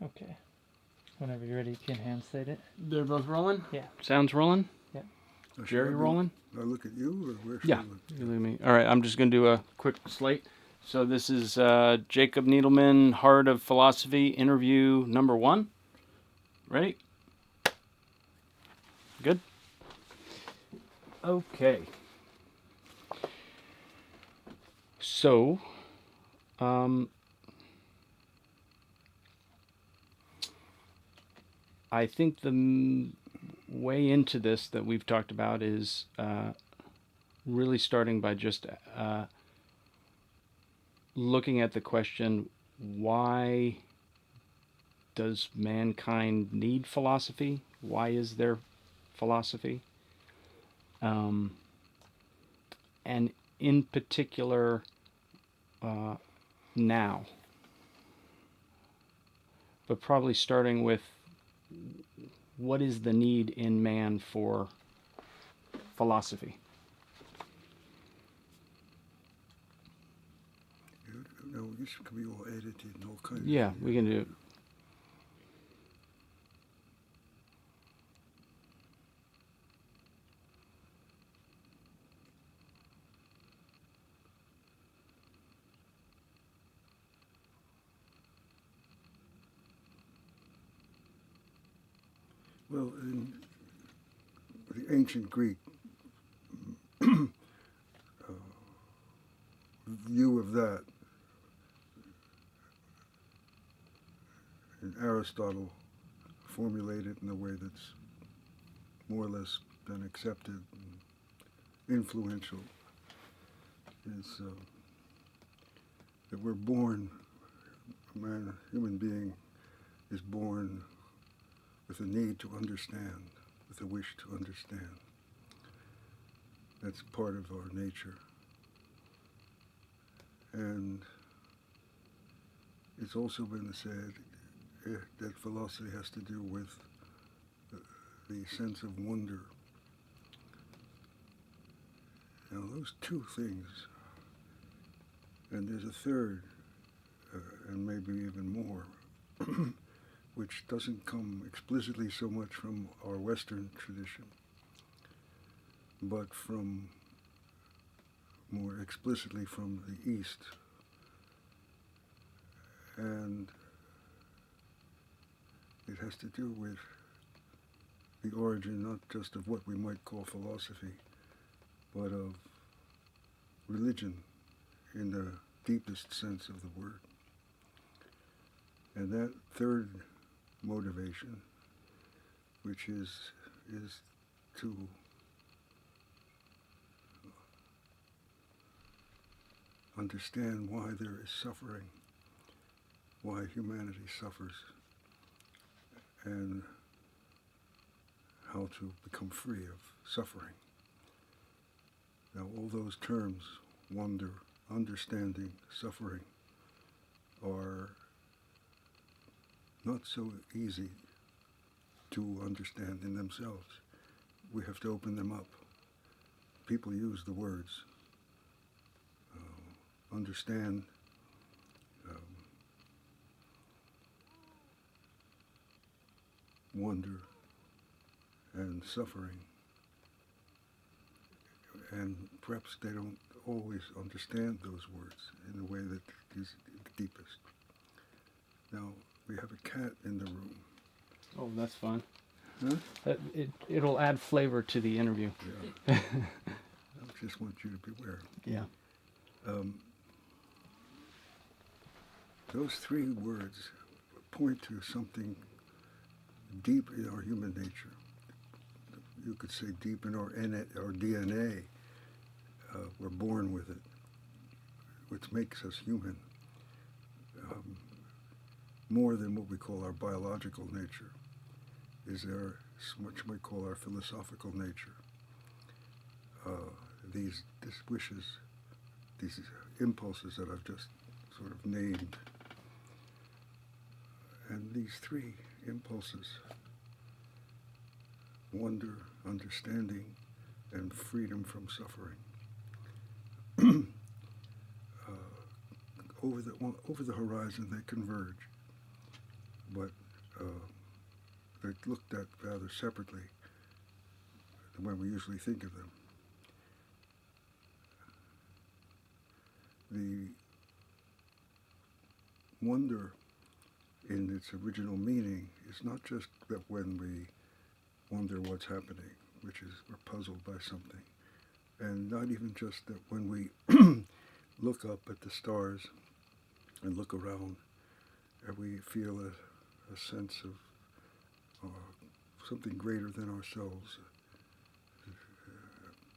Okay. Whenever you're ready, you can hand state it. They're both rolling? Yeah. Sounds rolling? Yeah. Jerry rolling? I look at you, or where should Yeah. I look? You look at me. All right, I'm just going to do a quick slate. So this is Jacob Needleman, Heart of Philosophy, interview number 1. Ready? Good? Okay. So, I think the way into this that we've talked about is really starting by just looking at the question, why does mankind need philosophy? Why is there philosophy? And in particular, now. But probably starting with, what is the need in man for philosophy? No, this could be all edited and all kinds Yeah, of... we can do it. Well, in the ancient Greek view of that, and Aristotle formulated in a way that's more or less been accepted and influential, is that we're born, a human being is born with a need to understand, with a wish to understand. That's part of our nature. And it's also been said that philosophy has to do with the sense of wonder. Now, those two things, and there's a third, and maybe even more, which doesn't come explicitly so much from our Western tradition, but from more explicitly from the East. And it has to do with the origin not just of what we might call philosophy, but of religion in the deepest sense of the word. And that third motivation, which is to understand why there is suffering, why humanity suffers, and how to become free of suffering. Now, all those terms, wonder, understanding, suffering, are not so easy to understand in themselves. We have to open them up. People use the words understand, wonder, and suffering. And perhaps they don't always understand those words in the way that is the deepest. Now, we have a cat in the room. Oh, that's fun. Huh? It'll add flavor to the interview. Yeah. I just want you to beware. Yeah. Those three words point to something deep in our human nature. You could say deep in our DNA. We're born with it, which makes us human. More than what we call our biological nature is our, what you might call our philosophical nature. These wishes, these impulses that I've just sort of named. And these three impulses, wonder, understanding, and freedom from suffering, over the horizon they converge. but they're looked at rather separately than when we usually think of them. The wonder in its original meaning is not just that when we wonder what's happening, which is we're puzzled by something, and not even just that when we look up at the stars and look around and we feel a sense of something greater than ourselves.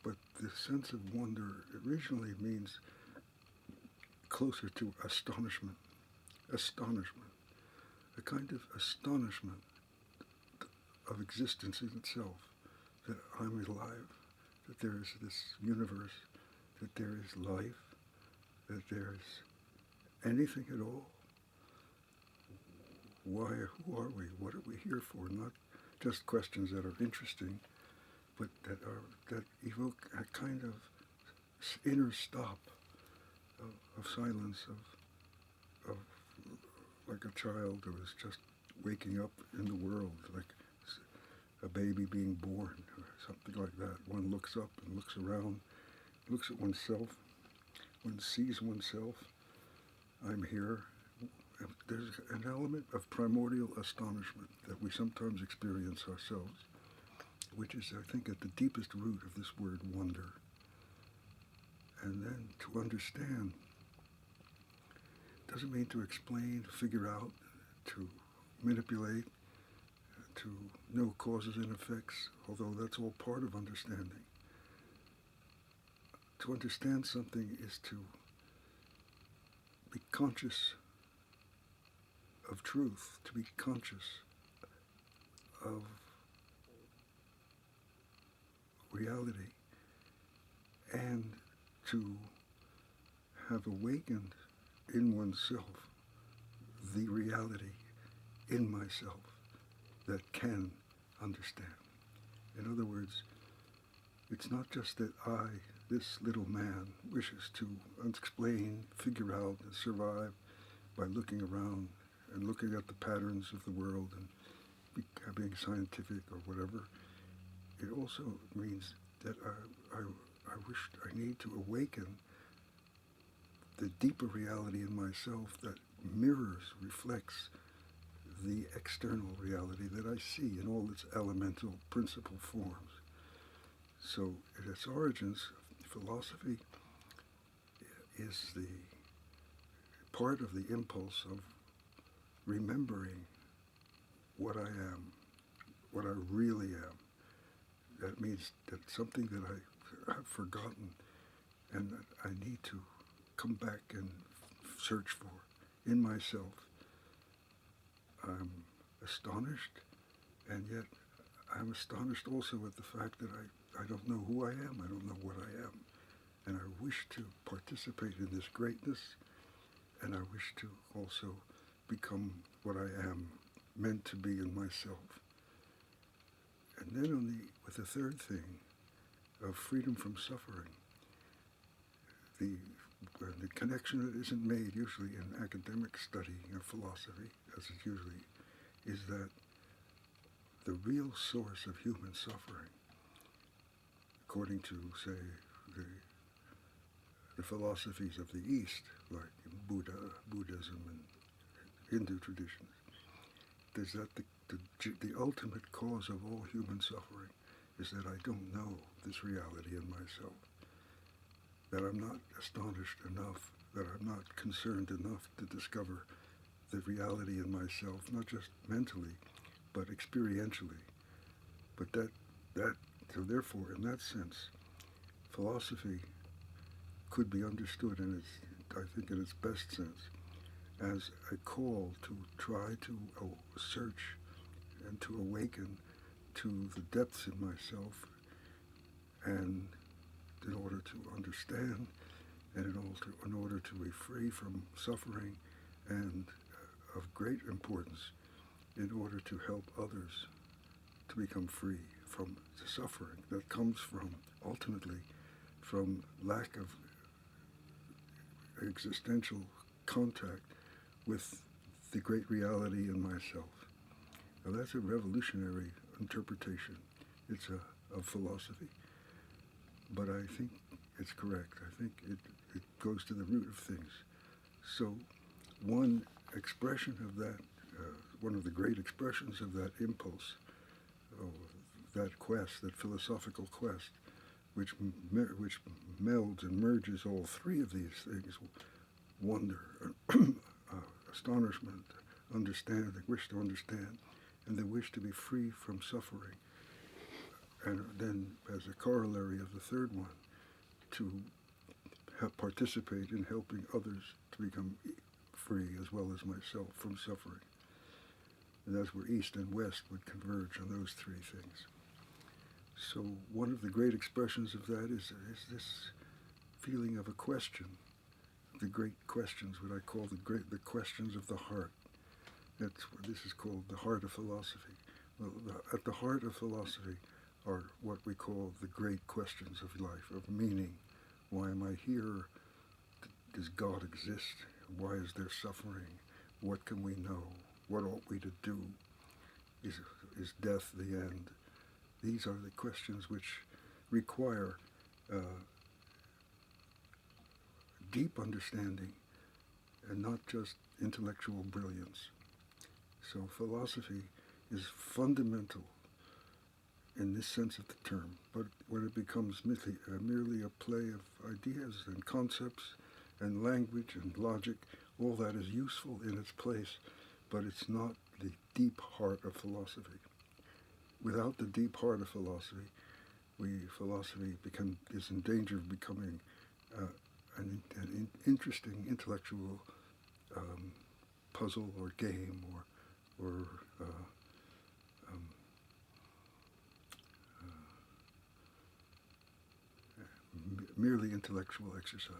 But the sense of wonder originally means closer to astonishment. Astonishment. A kind of astonishment of existence in itself, that I'm alive, that there is this universe, that there is life, that there is anything at all. Why, who are we? What are we here for? Not just questions that are interesting, but that evoke a kind of inner stop of silence, of like a child who is just waking up in the world, like a baby being born, or something like that. One looks up and looks around, looks at oneself, one sees oneself. I'm here. There's an element of primordial astonishment that we sometimes experience ourselves, which is, I think, at the deepest root of this word wonder. And then to understand doesn't mean to explain, figure out, to manipulate, to know causes and effects, although that's all part of understanding. To understand something is to be conscious of truth, to be conscious of reality, and to have awakened in oneself the reality in myself that can understand. In other words, it's not just that I, this little man, wishes to explain, figure out, and survive by looking around and looking at the patterns of the world and being scientific or whatever. It also means that I need to awaken the deeper reality in myself that mirrors, reflects the external reality that I see in all its elemental principal forms. So at its origins, philosophy is the part of the impulse of remembering what I am, what I really am. That means that something that I have forgotten and that I need to come back and search for in myself. I'm astonished, and yet I'm astonished also at the fact that I don't know who I am, I don't know what I am, and I wish to participate in this greatness, and I wish to also become what I am meant to be in myself. And then with the third thing of freedom from suffering, the connection that isn't made usually in academic study of philosophy, as it usually is, that the real source of human suffering, according to, say, the philosophies of the East, like Buddhism and Hindu traditions, is that the ultimate cause of all human suffering is that I don't know this reality in myself, that I'm not astonished enough, that I'm not concerned enough to discover the reality in myself, not just mentally, but experientially. But so therefore, in that sense, philosophy could be understood I think in its best sense, as a call to try to search and to awaken to the depths in myself, and in order to understand, and in order to be free from suffering, and of great importance, in order to help others to become free from the suffering that comes from, ultimately, from lack of existential contact with the great reality in myself. Now that's a revolutionary interpretation. It's of philosophy. But I think it's correct. I think it goes to the root of things. So one expression of that, one of the great expressions of that impulse, that quest, that philosophical quest, which melds and merges all three of these things, wonder, astonishment, understanding, wish to understand, and the wish to be free from suffering. And then, as a corollary of the third one, to participate in helping others to become free, as well as myself, from suffering. And that's where East and West would converge on those three things. So one of the great expressions of that is this feeling of a question, the great questions, what I call the questions of the heart. This is called the heart of philosophy. Well, at the heart of philosophy are what we call the great questions of life, of meaning. Why am I here? Does God exist? Why is there suffering? What can we know? What ought we to do? Is death the end? These are the questions which require deep understanding and not just intellectual brilliance. So philosophy is fundamental in this sense of the term, but when it becomes merely a play of ideas and concepts and language and logic, all that is useful in its place, but it's not the deep heart of philosophy. Without the deep heart of philosophy, philosophy is in danger of becoming an interesting intellectual puzzle or game or merely intellectual exercise.